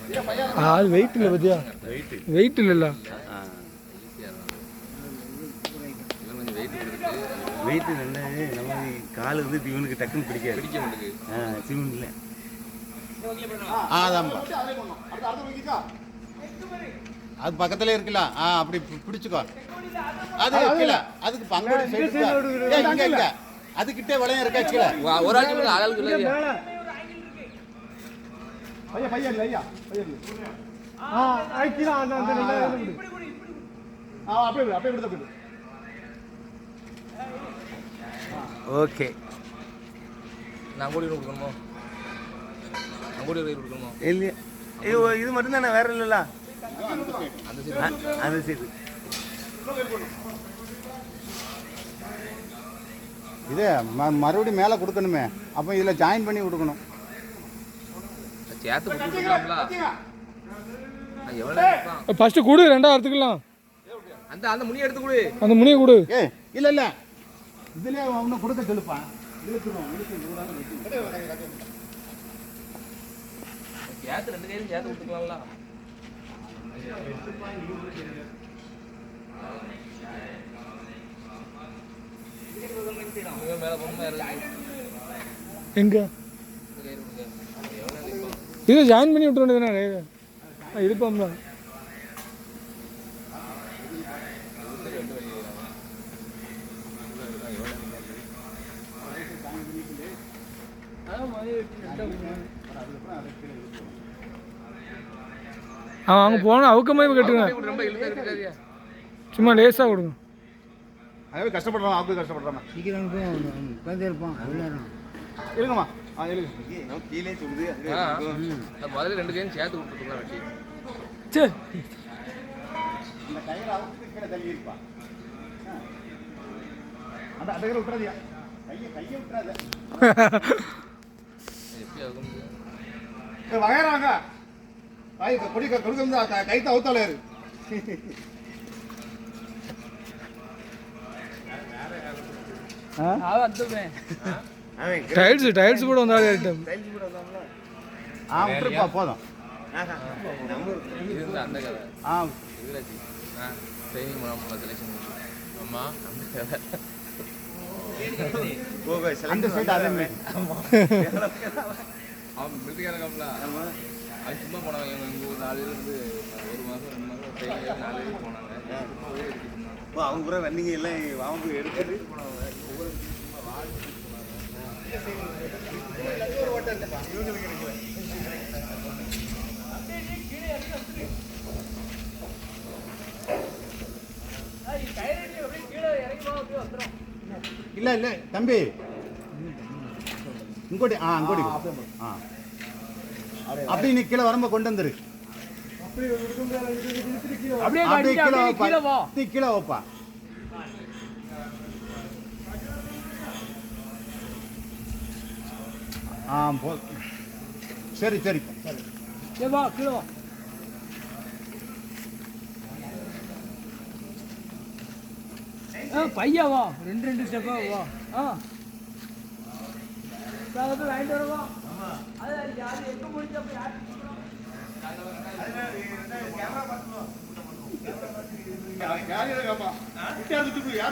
அது வெயிட் இல்லை பத்தியா, வெயிட் இல்லைல்ல. வெயிட் என்ன நம்ம கால் வந்து இவனுக்கு டக்குன்னு பிடிக்க முடியுது. சிவன் இல்லை அதான்ப்பா, அது பக்கத்துல இருக்குல்ல. அப்படி பிடிச்சுக்கோ. அது கீழே அதுக்கு பங்கு அதுக்கிட்டே வளையம் இருக்கா கீழே ஒரு ஓகே. நான் கூட கொடுக்கணுமோ? இல்லையா, இது மட்டும் தானே, வேற இல்லைல்ல. அந்த சைடு இது மறுபடியும் மேலே கொடுக்கணுமே, அப்போ இதில் ஜாயின் பண்ணி கொடுக்கணும். ஃபர்ஸ்ட் கொடு, ரெண்டாவது எடுத்துக்கலாம். அந்த முனியை எடுத்து கொடு, அந்த முனியை கொடு. இல்லை இல்லை, இதுலேயே ஒன்று கொடுக்க சொல்லுப்பா. ரெண்டு கையிலும் சேர்த்து கொடுத்துக்கலாம்ல. எங்க இதை ஜாயின் பண்ணி விட்டு வேண்டியதுனா இருப்போம்ல. அங்கே போனால் அவுக்கமாக கட்டுங்க, சும்மா லேசாக கொடுங்க. அதே கஷ்டப்படுறான், அவங்க கஷ்டப்படுறான். சீக்கிரம் உட்காந்துருப்பான் இருங்கம்மா. கீழே சொல்லுது முதல்ல ரெண்டு கையும் சேர்த்து கொடுத்துருக்கலாம். வெட்டி சரி, இந்த கயிறு அவுத்து கீழே தள்ளி இருப்பான். அந்த அந்த கயிறு விட்டுறாதியா, கையை விட்டுறாத. வகைறாங்க கொடி கொடுக்க கைத்த அவுத்தாலே இரு. டைல்ஸ் கூட வந்தாலே விட்டுருப்பா போதும். அந்த கதை அந்த சைடு அதே அவன் மிலிட்டரிக்காரங்கம்ல அது சும்மா போனாங்க. எங்கள் ஊர் 4 பேர் வந்து 1 மாதம் 2 மாதம் ட்ரெயினில் 4 பேர் போனாங்க. அவங்க கூட வண்டிங்க எல்லாம் அவங்க எடுத்துட்டு போனாங்க. ஒவ்வொரு இல்லை இல்லை தம்பி இங்கோட்டி இங்கோட்டி அப்படி நீ கீழே வரம்ப கொண்டு வந்துரு. அப்படியே கீழே வைப்பா. சரி சரி வா கீழே வா. பையா வா, 2 ஸ்டெப்பா வா. வாங்கிட்டு வரவா. அது யாரு எங்க முடிஞ்சப்ப யாரு கேமரா பார்த்துக்கோ. யாரு